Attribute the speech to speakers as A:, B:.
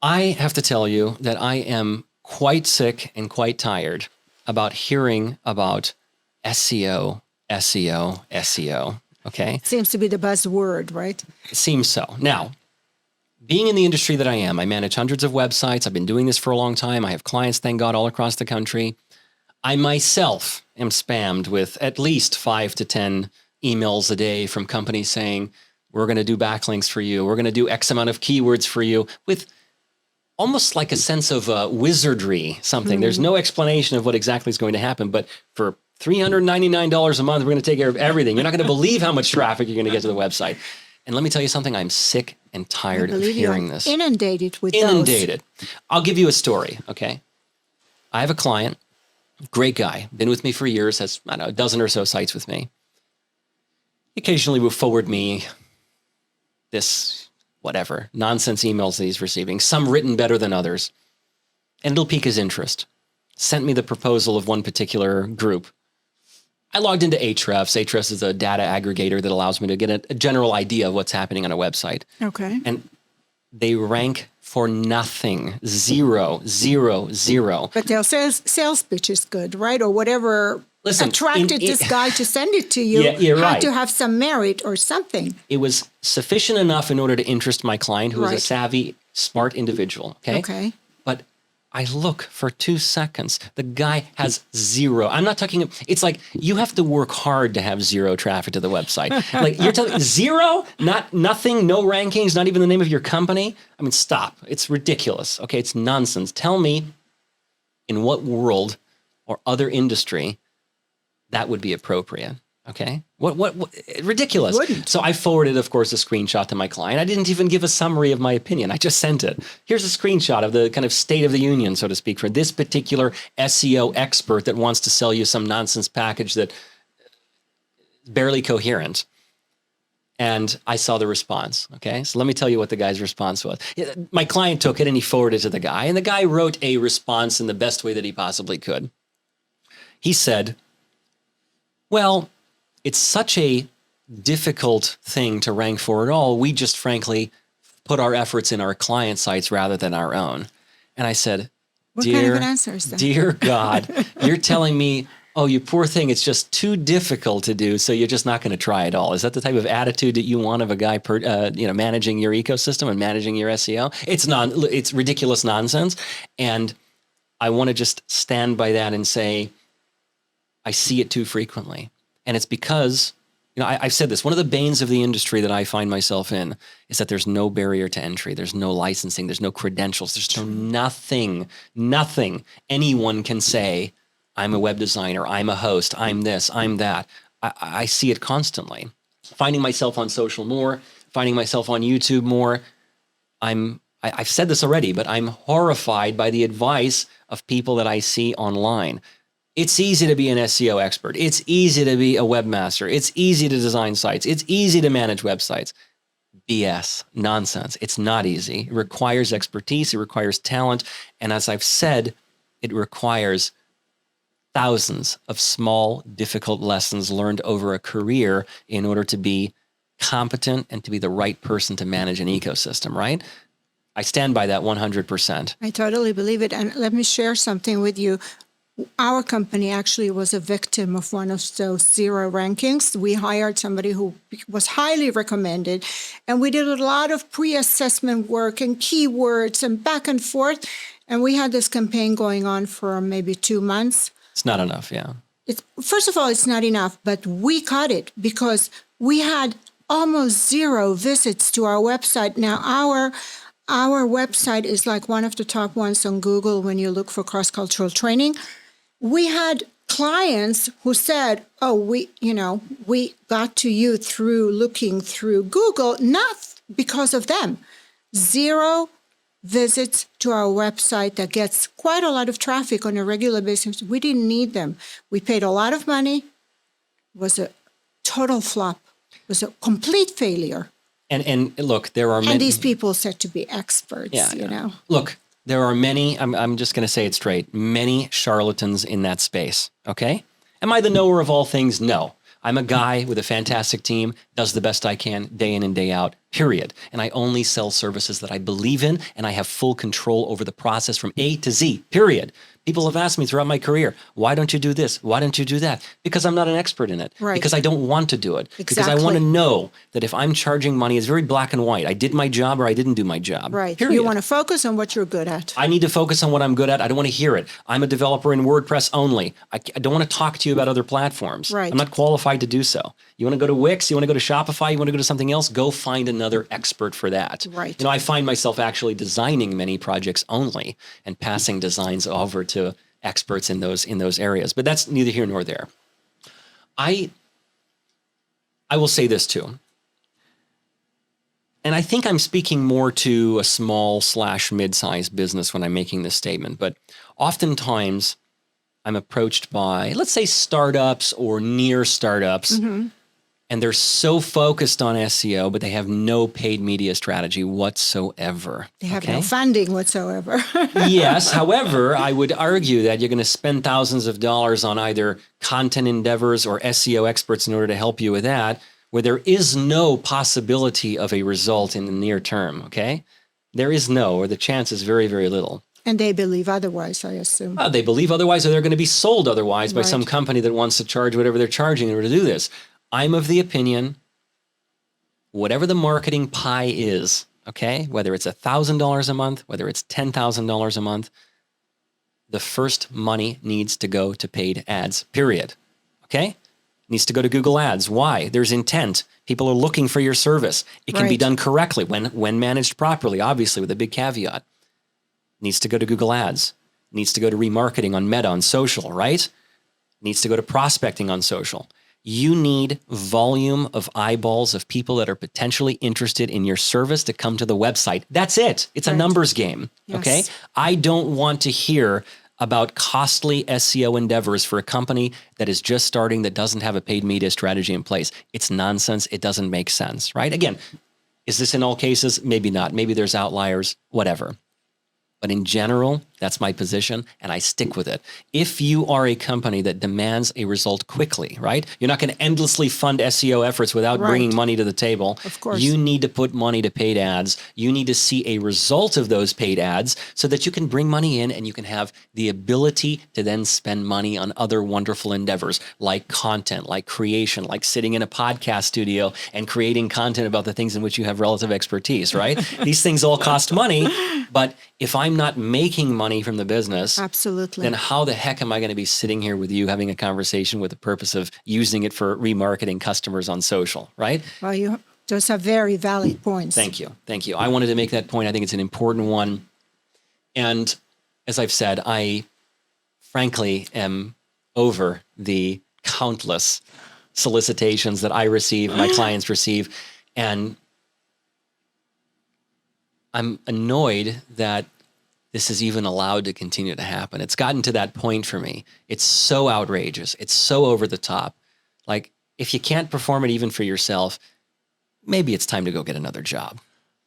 A: I have to tell you that I am quite sick and quite tired about hearing about SEO, SEO, SEO. Okay.
B: Seems to be the buzzword, right?
A: It seems so. Now, being in the industry that I am, I manage hundreds of websites. I've been doing this for a long time. I have clients, thank God, all across the country. I myself am spammed with at least 5 to 10 emails a day from companies saying, we're going to do backlinks for you. We're going to do X amount of keywords for you, with almost like a sense of wizardry, something. There's no explanation of what exactly is going to happen, but for $399 a month, we're going to take care of everything. You're not going to believe how much traffic you're going to get to the website. And let me tell you something, I'm sick and tired of hearing this.
B: Inundated with those.
A: Inundated. I'll give you a story, okay? I have a client, great guy, been with me for years, has, I don't know, a dozen or so sites with me. Occasionally will forward me this, whatever, nonsense emails that he's receiving, some written better than others, and it'll pique his interest. Sent me the proposal of one particular group. I logged into Ahrefs. Ahrefs is a data aggregator that allows me to get a general idea of what's happening on a website.
B: Okay.
A: And they rank for nothing. Zero, zero, zero.
B: But their sales pitch is good, right? Or whatever attracted this guy to send it to you had to have some merit or something.
A: It was sufficient enough in order to interest my client, who is a savvy, smart individual. Okay. But I look for 2 seconds. The guy has zero. I'm not talking, it's like you have to work hard to have zero traffic to the website. Like you're telling zero, nothing, no rankings, not even the name of your company. I mean, stop. It's ridiculous. Okay. It's nonsense. Tell me in what world or other industry that would be appropriate. Okay. What ridiculous.
B: Wouldn't.
A: So I forwarded, of course, a screenshot to my client. I didn't even give a summary of my opinion. I just sent it. Here's a screenshot of the kind of state of the union, so to speak, for this particular SEO expert that wants to sell you some nonsense package that is barely coherent. And I saw the response. Okay. So let me tell you what the guy's response was. My client took it and he forwarded it to the guy, and the guy wrote a response in the best way that he possibly could. He said, well, it's such a difficult thing to rank for at all. We just frankly put our efforts in our client sites rather than our own. And I said,
B: what kind of an answer is that?
A: Dear God, you're telling me, oh, you poor thing, it's just too difficult to do, so you're just not going to try at all. Is that the type of attitude that you want of a guy managing your ecosystem and managing your SEO? It's ridiculous nonsense. And I want to just stand by that and say, I see it too frequently. And it's because, I've said this, one of the banes of the industry that I find myself in is that there's no barrier to entry. There's no licensing. There's no credentials. There's nothing anyone can say, I'm a web designer, I'm a host, I'm this, I'm that. I see it constantly. Finding myself on social more, finding myself on YouTube more. I've said this already, but I'm horrified by the advice of people that I see online. It's easy to be an SEO expert. It's easy to be a webmaster. It's easy to design sites. It's easy to manage websites. BS, nonsense. It's not easy. It requires expertise. It requires talent. And as I've said, it requires thousands of small, difficult lessons learned over a career in order to be competent and to be the right person to manage an ecosystem, right? I stand by that 100%.
B: I totally believe it. And let me share something with you. Our company actually was a victim of one of those zero rankings. We hired somebody who was highly recommended, and we did a lot of pre-assessment work and keywords and back and forth. And we had this campaign going on for maybe 2 months.
A: It's not enough, yeah.
B: First of all, it's not enough, but we cut it because we had almost zero visits to our website. Now, our website is like one of the top ones on Google when you look for cross-cultural training. We had clients who said, oh, we got to you through looking through Google, not because of them. Zero visits to our website that gets quite a lot of traffic on a regular basis. We didn't need them. We paid a lot of money. It was a total flop. It was a complete failure.
A: And look, there are many.
B: And these people said to be experts, you know.
A: Look, there are many, I'm just going to say it straight, many charlatans in that space, okay? Am I the knower of all things? No. I'm a guy with a fantastic team, does the best I can day in and day out. period. And I only sell services that I believe in, and I have full control over the process from A to Z, period. People have asked me throughout my career, why don't you do this? Why don't you do that? Because I'm not an expert in it.
B: Right.
A: Because I don't want to do it.
B: Exactly.
A: Because I want to know that if I'm charging money, it's very black and white. I did my job or I didn't do my job.
B: Right.
A: Period.
B: You want to focus on what you're good at.
A: I need to focus on what I'm good at. I don't want to hear it. I'm a developer in WordPress only. I don't want to talk to you about other platforms.
B: Right.
A: I'm not qualified to do so. You want to go to Wix? You want to go to Shopify? You want to go to something else? Go find another expert for that.
B: Right.
A: You know, I find myself actually designing many projects only and passing designs over to experts in those areas. But that's neither here nor there. I will say this too. And I think I'm speaking more to a small/mid-sized business when I'm making this statement, but oftentimes I'm approached by, let's say, startups or near startups, and they're so focused on SEO, but they have no paid media strategy whatsoever.
B: They have no funding whatsoever.
A: Yes. However, I would argue that you're going to spend thousands of dollars on either content endeavors or SEO experts in order to help you with that, where there is no possibility of a result in the near term, okay? There is no, or the chance is very, very little.
B: And they believe otherwise, I assume.
A: They believe otherwise, or they're going to be sold otherwise by
B: Right.
A: some company that wants to charge whatever they're charging in order to do this. I'm of the opinion, whatever the marketing pie is, okay, whether it's $1,000 a month, whether it's $10,000 a month, the first money needs to go to paid ads, period, okay? Needs to go to Google Ads. Why? There's intent. People are looking for your service. It can be
B: Right.
A: done correctly when managed properly, obviously with a big caveat. Needs to go to Google Ads. Needs to go to remarketing on Meta, on social, right? Needs to go to prospecting on social. You need volume of eyeballs of people that are potentially interested in your service to come to the website. That's it. It's a
B: Right.
A: numbers game,
B: Yes.
A: okay? I don't want to hear about costly SEO endeavors for a company that is just starting, that doesn't have a paid media strategy in place. It's nonsense. It doesn't make sense, right? Again, is this in all cases? Maybe not. Maybe there's outliers, whatever. But in general, that's my position, and I stick with it. If you are a company that demands a result quickly, right? You're not going to endlessly fund SEO efforts without
B: Right.
A: bringing money to the table.
B: Of course.
A: You need to put money to paid ads. You need to see a result of those paid ads so that you can bring money in and you can have the ability to then spend money on other wonderful endeavors like content, like creation, like sitting in a podcast studio and creating content about the things in which you have relative expertise, right? These things all cost money, but if I'm not making money from the business,
B: Absolutely.
A: then how the heck am I going to be sitting here with you having a conversation with the purpose of using it for remarketing customers on social, right?
B: Well, those are very valid points.
A: Thank you. Thank you. I wanted to make that point. I think it's an important one. And as I've said, I frankly am over the countless solicitations that I receive, my clients receive, and I'm annoyed that this is even allowed to continue to happen. It's gotten to that point for me. It's so outrageous. It's so over the top. Like, if you can't perform it even for yourself, maybe it's time to go get another job.